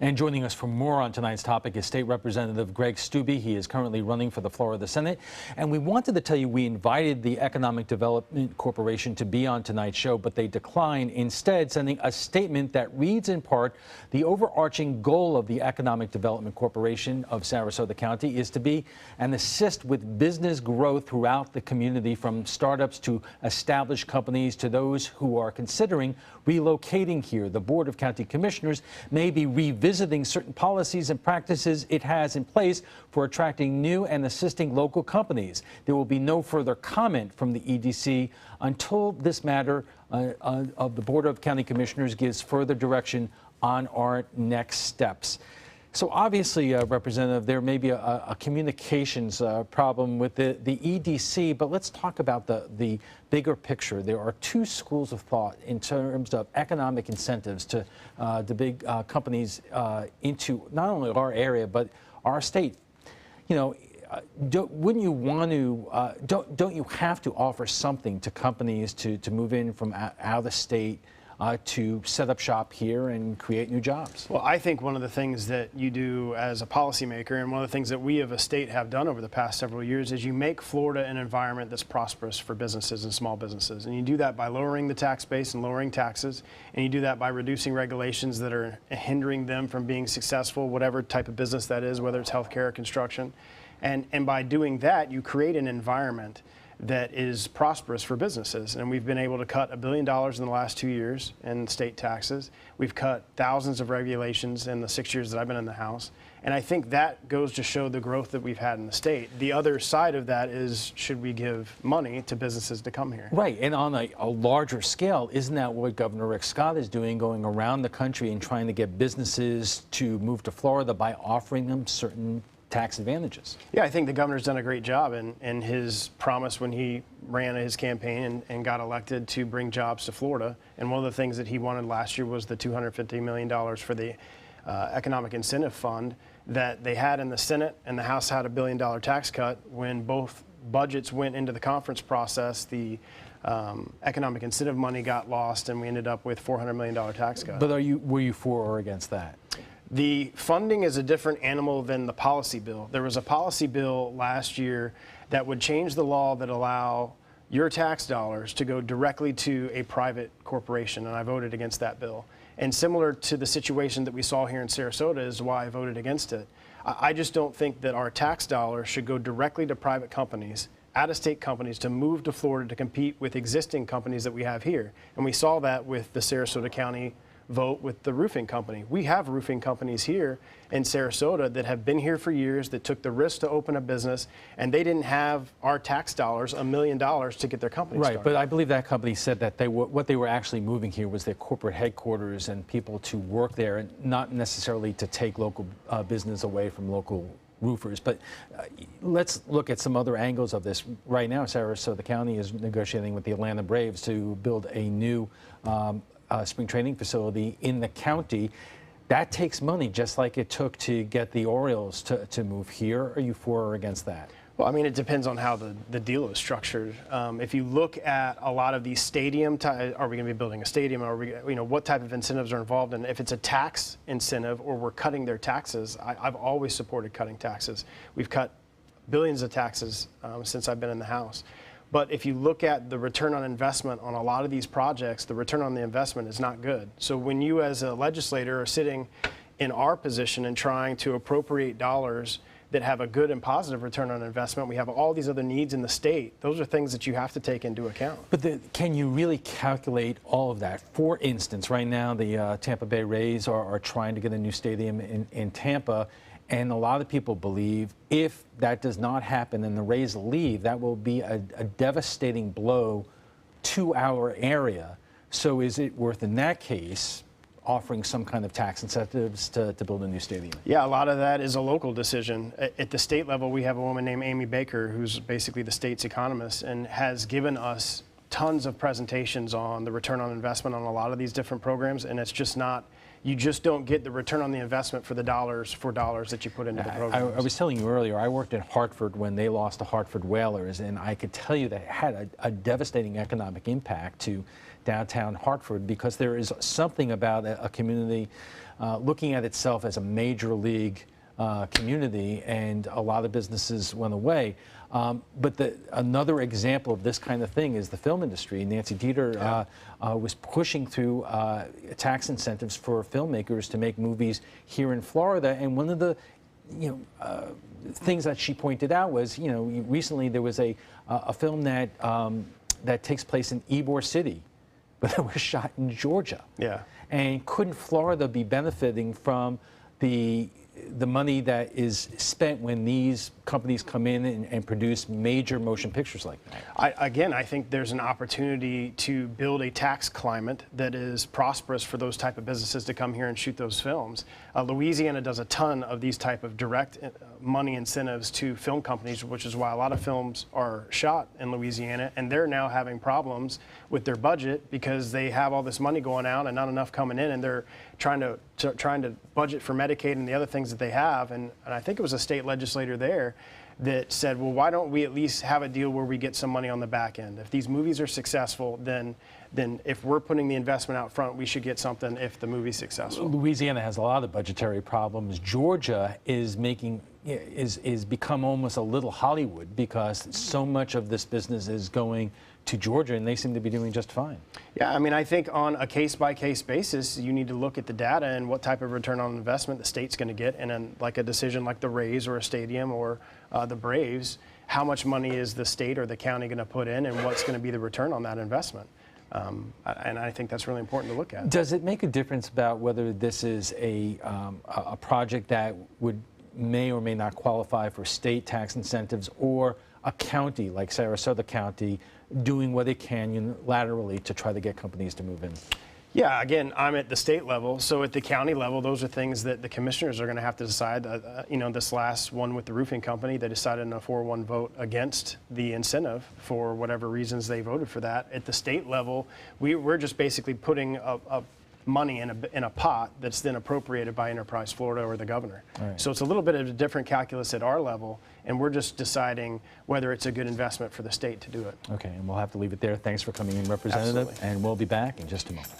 And joining us for more on tonight's topic is State Representative Greg Steube. He is currently running for the floor of the Senate. And we wanted to tell you we invited the Economic Development Corporation to be on tonight's show, but they declined, instead sending a statement that reads in part, the overarching goal of the Economic Development Corporation of Sarasota County is to be and assist with business growth throughout the community, from startups to established companies to those who are considering relocating here. The Board of County Commissioners may be revisiting certain policies and practices it has in place for attracting new and assisting local companies. There will be no further comment from the EDC until this matter of the Board of County Commissioners gives further direction on our next steps. So obviously, Representative, there may be a communications problem with the EDC, but let's talk about the bigger picture. There are two schools of thought in terms of economic incentives to the big companies into not only our area, but our state. You know, wouldn't you want to, don't you have to offer something to companies to move in from out of the state to set up shop here and create new jobs? Well, I think one of the things that you do as a policymaker, and one of the things that we as a state have done over the past several years, is you make Florida an environment that's prosperous for businesses and small businesses. And you do that by lowering the tax base and lowering taxes, and you do that by reducing regulations that are hindering them from being successful, whatever type of business that is, whether it's healthcare or construction. And by doing that, you create an environment that is prosperous for businesses. And we've been able to cut $1 billion in the last 2 years in state taxes. We've cut thousands of regulations in the 6 years that I've been in the House. And I think that goes to show the growth that we've had in the state. The other side of that is, should we give money to businesses to come here? Right, and on a larger scale, isn't that what Governor Rick Scott is doing, going around the country and trying to get businesses to move to Florida by offering them certain tax advantages? Yeah, I think the governor's done a great job in his promise when he ran his campaign and got elected to bring jobs to Florida. And one of the things that he wanted last year was the $250 million for the Economic Incentive Fund that they had in the Senate, and the House had $1 billion tax cut. When both budgets went into the conference process, the economic incentive money got lost, and we ended up with $400 million tax cut. But were you for or against that? The funding is a different animal than the policy bill. There was a policy bill last year that would change the law that allow your tax dollars to go directly to a private corporation, and I voted against that bill. And similar to the situation that we saw here in Sarasota is why I voted against it. I just don't think that our tax dollars should go directly to private companies, out-of-state companies, to move to Florida to compete with existing companies that we have here. And we saw that with the Sarasota County vote with the roofing company. We have roofing companies here in Sarasota that have been here for years, that took the risk to open a business, and they didn't have our tax dollars, $1 million, to get their company started. Right, but I believe that company said that what they were actually moving here was their corporate headquarters and people to work there, and not necessarily to take local business away from local roofers. But let's look at some other angles of this. Right now, Sarasota County is negotiating with the Atlanta Braves to build a new spring training facility in the county. That takes money, just like it took to get the Orioles to move here. Are you for or against that? Well, I mean, it depends on how the deal is structured. If you look at a lot of these stadium, are we going to be building a stadium? Are we, what type of incentives are involved? And if it's a tax incentive or we're cutting their taxes, I've always supported cutting taxes. We've cut billions of taxes since I've been in the House. But if you look at the return on investment on a lot of these projects, the return on the investment is not good. So when you as a legislator are sitting in our position and trying to appropriate dollars that have a good and positive return on investment, we have all these other needs in the state. Those are things that you have to take into account. But can you really calculate all of that? For instance, right now the Tampa Bay Rays are trying to get a new stadium in Tampa. And a lot of people believe if that does not happen and the Rays leave, that will be a devastating blow to our area. So is it worth, in that case, offering some kind of tax incentives to build a new stadium? Yeah, a lot of that is a local decision. At the state level, we have a woman named Amy Baker, who's basically the state's economist, and has given us tons of presentations on the return on investment on a lot of these different programs, and it's just not you just don't get the return on the investment for the dollars that you put into the program. I was telling you earlier, I worked in Hartford when they lost the Hartford Whalers, and I could tell you that it had a devastating economic impact to downtown Hartford, because there is something about a community looking at itself as a major league community, and a lot of businesses went away. But another example of this kind of thing is the film industry. Nancy Dieter was pushing through tax incentives for filmmakers to make movies here in Florida. And one of the things that she pointed out was, recently there was a film that that takes place in Ybor City, but it was shot in Georgia. Yeah. And couldn't Florida be benefiting from the money that is spent when these companies come in and produce major motion pictures like that? I think there's an opportunity to build a tax climate that is prosperous for those type of businesses to come here and shoot those films. Louisiana does a ton of these type of direct money incentives to film companies, which is why a lot of films are shot in Louisiana, and they're now having problems with their budget because they have all this money going out and not enough coming in, and they're trying to budget for Medicaid and the other things that they have. And I think it was a state legislator there that said, well, why don't we at least have a deal where we get some money on the back end? If these movies are successful, then if we're putting the investment out front, we should get something if the movie's successful. Louisiana has a lot of budgetary problems. Georgia is become almost a little Hollywood, because so much of this business is going to Georgia, and they seem to be doing just fine. Yeah, I mean, I think on a case-by-case basis, you need to look at the data and what type of return on investment the state's going to get, and then like a decision like the Rays or a stadium or the Braves, how much money is the state or the county going to put in, and what's going to be the return on that investment? And I think that's really important to look at. Does it make a difference about whether this is a project that may or may not qualify for state tax incentives, or a county like Sarasota County doing what it can unilaterally to try to get companies to move in? Yeah, again, I'm at the state level, so at the county level, those are things that the commissioners are going to have to decide. This last one with the roofing company, they decided in a 4-1 vote against the incentive for whatever reasons they voted for that. At the state level, we're just basically putting money in a pot that's then appropriated by Enterprise Florida or the governor. Right. So it's a little bit of a different calculus at our level, and we're just deciding whether it's a good investment for the state to do it. Okay, and we'll have to leave it there. Thanks for coming in, Representative. Absolutely. And we'll be back in just a moment.